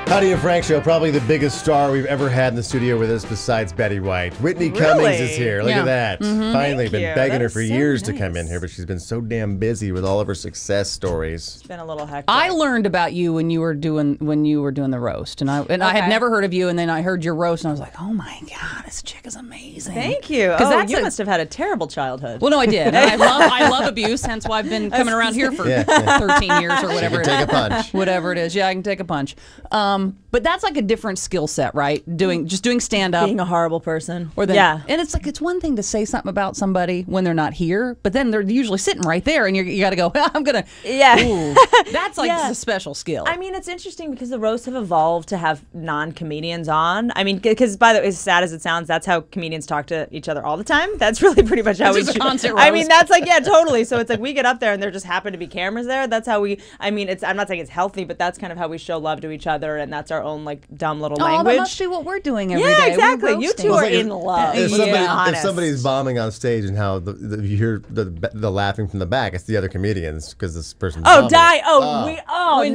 Heidi and Frank Show, probably the biggest star we've ever had in the studio with us besides Betty White. Whitney Cummings is here. Look at that. Finally, been begging her for years to come in here, but she's been so damn busy with all of her success stories. It's been a little hectic. I learned about you when you were doing the roast, and I had never heard of you, and then I heard your roast, and I was like, oh my god, this chick is amazing. Thank you. Oh, you must have had a terrible childhood. Well, no, I did. I love abuse, hence why I've been coming around here for 13 years or whatever. Take a punch. Whatever it is. Yeah, I can take a punch. But that's like a different skill set, right? Just doing stand-up. Being a horrible person. And it's like, it's one thing to say something about somebody when they're not here, but then they're usually sitting right there, and you got to go, I'm going to... Yeah. Ooh. That's like a special skill. I mean, it's interesting because the roasts have evolved to have non-comedians on. I mean, because by the way, as sad as it sounds, that's how comedians talk to each other all the time. That's really pretty much how we do. I mean, that's like, yeah, totally. So it's like we get up there and there just happen to be cameras there. That's how we, I mean, I'm not saying it's healthy, but that's kind of how we show love to each other, and that's our own like dumb little language. That must be what we're doing every day. Yeah, exactly. You two are in love. If somebody's bombing on stage and how you hear the laughing from the back, it's the other comedians because this person's bombing.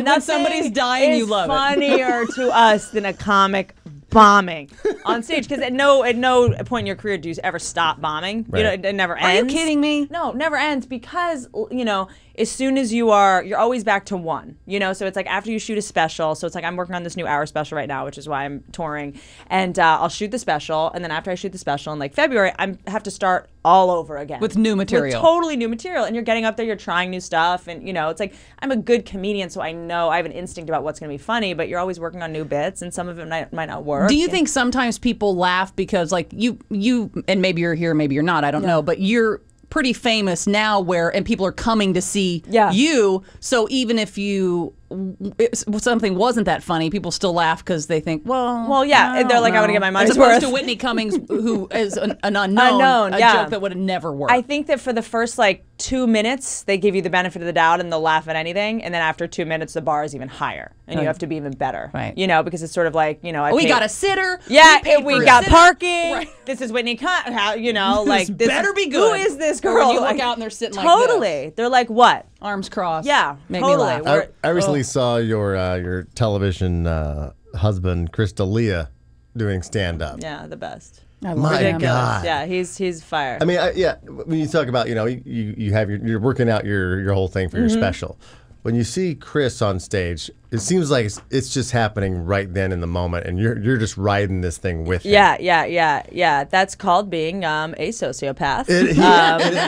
When somebody's dying, you love it. Funnier to us than a comic bombing on stage, because at no point in your career do you ever stop bombing. Right. You know, it never ends. Are you kidding me? No, it never ends, because as soon as you're always back to one. So it's like after you shoot a special. So it's like I'm working on this new hour special right now, which is why I'm touring, and I'll shoot the special, and then after I shoot the special in like February, I have to start all over again with new material, with totally new material. And you're getting up there, you're trying new stuff, and it's like I'm a good comedian, so I know I have an instinct about what's going to be funny. But you're always working on new bits, and some of it might not work. Do you think sometimes people laugh because like you and maybe you're here, maybe you're not, I don't know, but you're pretty famous now and people are coming to see you, so even if something wasn't that funny, people still laugh because they think, well, yeah, they're like, I want to get my money's worth. As opposed to Whitney Cummings, who is an unknown, joke that would have never worked. I think that for the first like 2 minutes, they give you the benefit of the doubt and they'll laugh at anything, and then after 2 minutes, the bar is even higher, and you have to be even better, right? Because it's sort of like, we got a sitter, we got parking. Right. This is Whitney Cummings, like this better be good. Who is this girl? Or you look out and they're sitting totally. They're like, what? Arms crossed. Yeah, make me laugh. I recently saw your television husband, Chris D'Elia, doing stand-up. Yeah, the best. My God. Yeah, he's fire. I mean, when you talk about, you're working out your whole thing for your special. When you see Chris on stage, it seems like it's just happening right then in the moment, and you're just riding this thing with him. Yeah. That's called being a sociopath.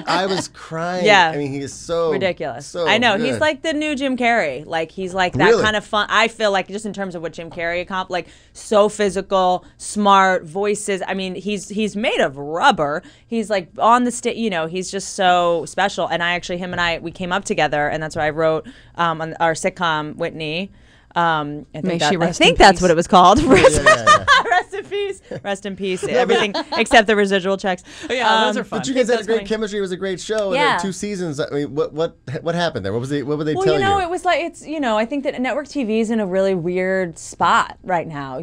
I was crying. Yeah. I mean, he is so ridiculous. So I know. good. He's like the new Jim Carrey. Like, he's like that kind of fun. I feel like, just in terms of what Jim Carrey accomplished, like so physical, smart, voices. I mean, he's made of rubber. He's like on the stage. He's just so special. And him and I, we came up together, and that's what I wrote on our sitcom, Whitney. I think that's what it was called. Rest in peace. Rest in peace. Everything except the residual checks. Yeah, those are fun. But you guys had a great chemistry. It was a great show. Yeah. And 2 seasons. I mean, what happened there? What were they telling you? It was like, it's, I think that network TV is in a really weird spot right now.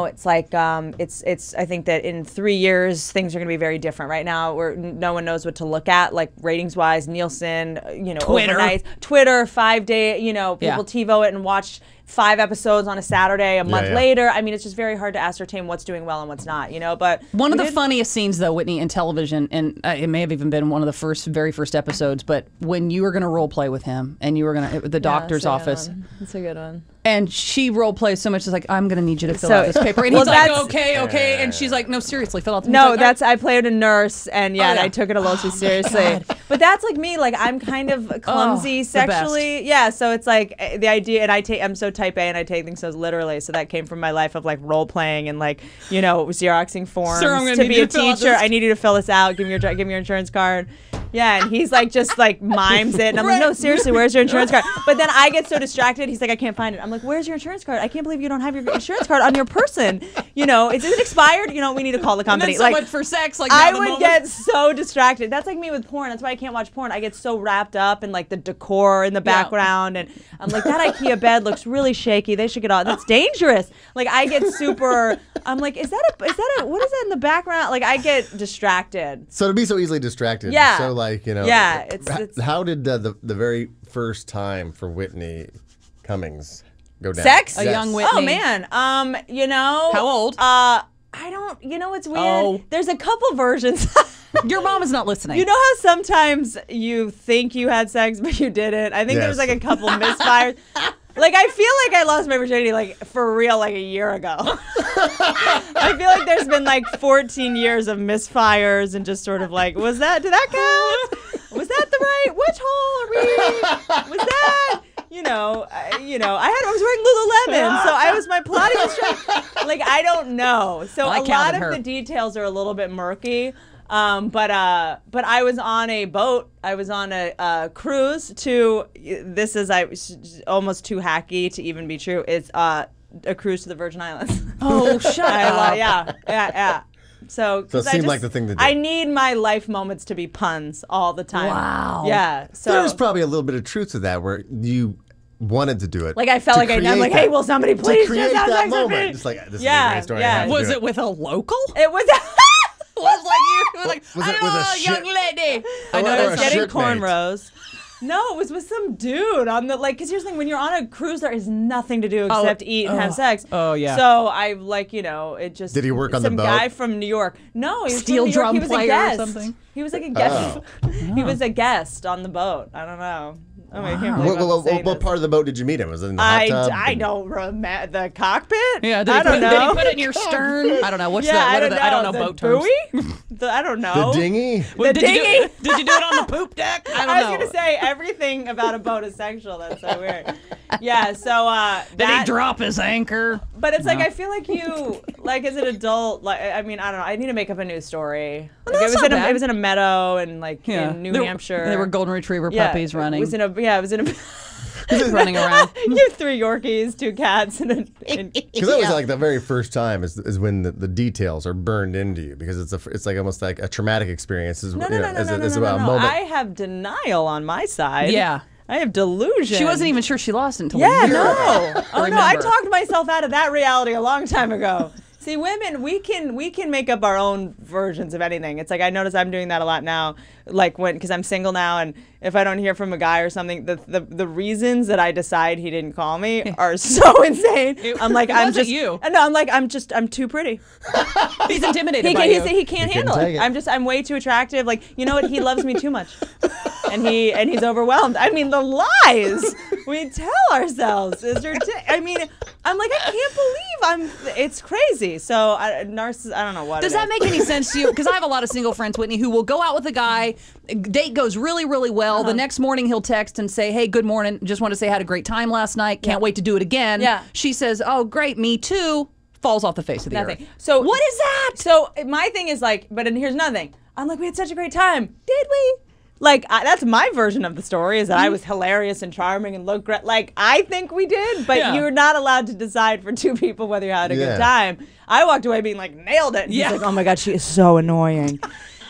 It's like it's I think that in 3 years things are going to be very different. Right now, where no one knows what to look at, like ratings wise, Nielsen, Twitter, overnight, Twitter, 5 day, people TiVo it and watch 5 episodes on a Saturday, a month later. I mean, it's just very hard to ascertain what's doing well and what's not, But one of the funniest scenes, though, Whitney, in television, and it may have even been one of the very first episodes, but when you were going to role play with him, and you were going to the doctor's office. That's a good one. And she role plays so much, it's like, I'm going to need you to fill out this paper. And he's like, okay. And she's like, no, seriously, fill out the paper. I played a nurse, and and I took it a little too seriously. But that's like me. Like, I'm kind of clumsy sexually. Yeah, so it's like the idea, and I'm so type A, and I take things so literally. So that came from my life of like role playing and like, Xeroxing forms. Sir, to be a teacher, I need you to fill this out. Give me your insurance card. Yeah, and he's like, just like mimes it. And I'm like, no, seriously, where's your insurance card? But then I get so distracted. He's like, I can't find it. I'm like, where's your insurance card? I can't believe you don't have your insurance card on your person. Is it expired? We need to call the company. And then so much for sex. Like, I would get so distracted. That's like me with porn. That's why I can't watch porn. I get so wrapped up in like the decor in the background. And I'm like, that IKEA bed looks really shaky. They should get on. That's dangerous. Like, I get super, I'm like, what is that in the background? Like, I get distracted. So to be so easily distracted. Yeah. So like, it's how did the very first time for Whitney Cummings go down? Sex? A young Whitney. Oh man. How old? I don't. You know what's weird? Oh. There's a couple versions. Your mom is not listening. You know how sometimes you think you had sex but you didn't? I think there's like a couple misfires. Like, I feel like I lost my virginity, like, for real, like, a year ago. I feel like there's been, like, 14 years of misfires and just sort of like, did that count? Was that the right? Which hole are we? Was that? I was wearing Lululemon, so my Pilates was trying. Like, I don't know. So a lot of the details are a little bit murky. But I was on a boat. I was on a cruise to. This is almost too hacky to even be true. It's a cruise to the Virgin Islands. Oh, shut up! Yeah. So it seemed like the thing to do. I need my life moments to be puns all the time. Wow. Yeah. So there's probably a little bit of truth to that, where you wanted to do it. Like I felt like I'm like, hey, will somebody please create just have that sex with moment? me? Just like this Yeah, is a great story. yeah. I have to Was do it with a local? It was. Was like you? Like, Was it with a young lady. I I was getting shirt mate. cornrows. No, it was with some dude on the because here's the thing: when you're on a cruise, there is nothing to do except eat and have sex. Oh yeah. So I it just. Did he work on the some boat? guy from New York? No, he was Steel from New York. drum He was a player or guest. something? He was like a guest. Oh. He was a guest on the boat. I don't know. I mean, I can't believe I'm saying What this. part of the boat did you meet him? Was it in the hot tub? I don't remember the cockpit. Yeah, I don't know. Did he put it in your stern? I don't know. What's Yeah, that? I don't know the boat terms. buoy? I don't know. The dinghy? The dinghy? Did you do it on the poop deck? I don't know. I was gonna say everything about a boat is sexual. That's so weird. Yeah. So Did he drop his anchor? But it's like I feel like you as an adult. Like I mean, I don't know. I need to make up a new story. Well, Like, that's not bad. it was in a meadow and in New Hampshire. There were golden retriever puppies running. It was in a. running around. You have 3 Yorkies, 2 cats, and Because that was like the very first time is when the details are burned into you, because it's like almost like a traumatic experience. No. About a moment. I have denial on my side. Yeah. I have delusion. She wasn't even sure she lost it until Yeah, a year no. ago. Oh no, I talked myself out of that reality a long time ago. See, women, we can make up our own versions of anything. It's like I notice I'm doing that a lot now, like because I'm single now, and if I don't hear from a guy or something, the reasons that I decide he didn't call me are so insane. I'm like, I'm too pretty. He's intimidated by you. He can't handle it. I'm way too attractive. Like, you know what? He loves me too much. And he's overwhelmed. I mean, the lies we tell ourselves is I mean, I'm like, I can't believe it's crazy. So I don't know what. Does that make any sense to you? Because I have a lot of single friends, Whitney, who will go out with a guy, date goes really, really well. The next morning he'll text and say, hey, good morning. Just want to say I had a great time last night. Can't wait to do it again. Yeah. She says, oh, great, me too. Falls off the face of the earth. So what is that? So my thing is like, here's another thing. I'm like, we had such a great time. Did we? Like, that's my version of the story, is that I was hilarious and charming and looked great. Like, I think we did, but you're not allowed to decide for 2 people whether you had a good time. I walked away being like, nailed it. And he's like, oh my God, she is so annoying.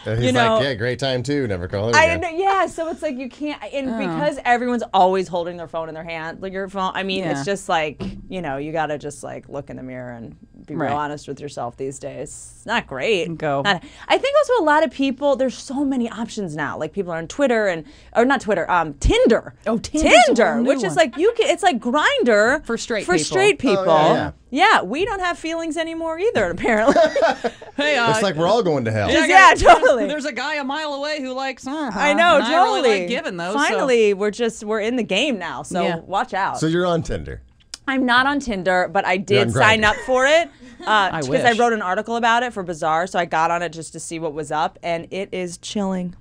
He's like, yeah, great time too. Never call her again. Yeah, so it's like you can't, and because everyone's always holding their phone in their hand, like your phone. I mean, it's just like you gotta just like look in the mirror and be real honest with yourself these days. It's not great. I think also a lot of people. There's so many options now. Like people are on Twitter not Twitter, Tinder. Oh, Tinder, which is like it's like Grindr for straight people. Oh, yeah, we don't have feelings anymore either, apparently. Hey, it's like we're all going to hell. Yeah, totally. There's a guy a mile away who likes. I know, and totally. I really like giving those. Finally, we're in the game now, so watch out. So you're on Tinder. I'm not on Tinder, but I did sign up for it because I wrote an article about it for Bazaar, so I got on it just to see what was up, and it is chilling.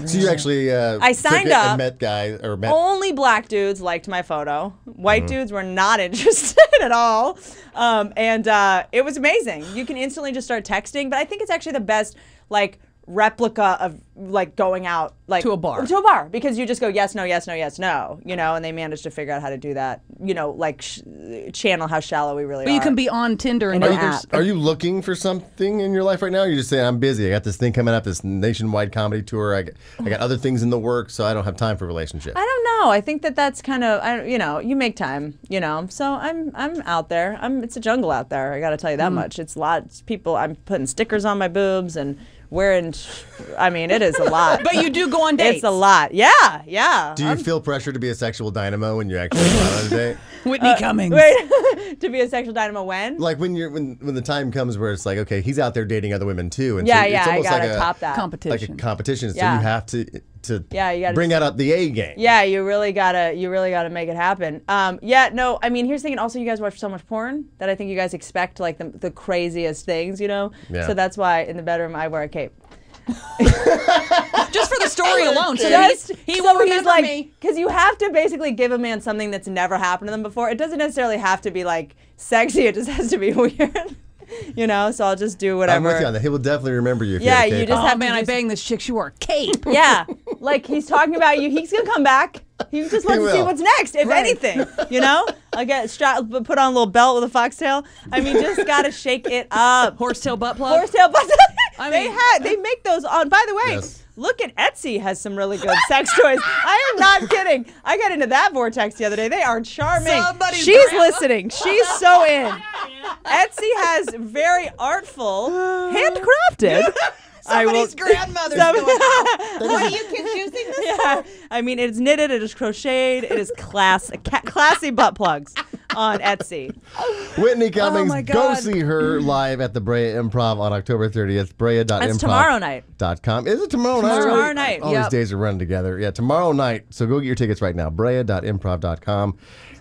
So you actually I signed up. And met Only black dudes liked my photo. White dudes were not interested at all. And it was amazing. You can instantly just start texting, but I think it's actually the best replica of going out to a bar because you just go yes, no, yes, no, yes, no, and they managed to figure out how to do that, channel how shallow we really are. But you can be on Tinder and are you looking for something in your life right now? Or you just saying I'm busy, I got this thing coming up, this nationwide comedy tour, I got other things in the works, so I don't have time for relationships. I don't know. I think that's kind of you make time, so I'm out there. It's a jungle out there, I gotta tell you that much. It's lots of people. I'm putting stickers on my boobs and I mean, it is a lot. But you do go on dates. It's a lot. Yeah. Do you feel pressure to be a sexual dynamo when you actually go out on a date? Whitney Cummings. Wait, to be a sexual dynamo when? Like when the time comes where it's like, okay, he's out there dating other women too, and yeah, so it's almost I gotta like top that competition. like a competition. So Yeah. you have to you gotta bring out the A game. Yeah, you really gotta make it happen. No, I mean, here's the thing. Also, you guys watch so much porn that I think you guys expect like the craziest things, you know. Yeah. So that's why in the bedroom I wear a cape. Just for the story alone. So he will remember me. Because you have to basically give a man something that's never happened to them before. It doesn't necessarily have to be like sexy. It just has to be weird. You know, so I'll just do whatever. I'm with you on that. He will definitely remember you if Yeah, you have a you cape just on. have Man, to I banged this chick. She wore a cape. Yeah, like he's talking about you. He's gonna come back. He just wants to see will. what's next, if anything. You know, I get put on a little belt with a foxtail. I mean, just gotta shake it up. Horsetail butt plug. Horsetail butt. I mean, they make those on. By the way, Yes. look at Etsy has some really good sex toys. I am not kidding. I got into that vortex the other day. They are charming. Somebody's She's grandma. listening. She's so in. Etsy has very artful, handcrafted. Somebody's grandmother's Some- going, what are you confusing this? Yeah, I mean, it is knitted, it is crocheted, it is classy butt plugs on Etsy. Whitney Cummings, my go God. see her live at the Brea Improv on October 30th. Brea.improv.com. That's tomorrow night. Is it tomorrow night? Tomorrow night, All yep. these days are running together. Yeah, tomorrow night. So go get your tickets right now. Brea.improv.com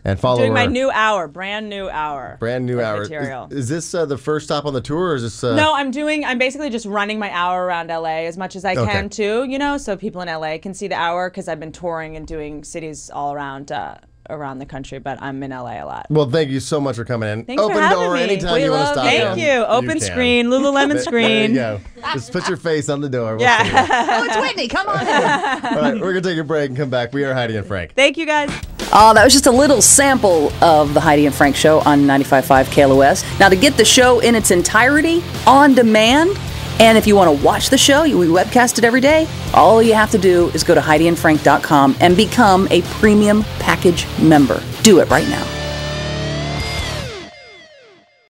and follow Doing her. my new hour, brand new hour. Brand new of hour. material. Is this the first stop on the tour, or is this? No, I'm basically just running my hour around LA as much as I can too, you know, so people in LA can see the hour because I've been touring and doing cities all around the country, but I'm in LA a lot. Well, thank you so much for coming in. Thanks Open for having door me. anytime We you want to love stop you. in. Thank you. Open can. screen, Lululemon screen. There you go. Just put your face on the door. We'll see Yeah. Oh, it's Whitney. Come on in. you. All right, we're gonna take a break and come back. We are Heidi and Frank. Thank you guys. That was just a little sample of the Heidi and Frank show on 95.5 KLOS. Now, to get the show in its entirety, on demand, and if you want to watch the show, we webcast it every day, all you have to do is go to HeidiandFrank.com and become a premium package member. Do it right now.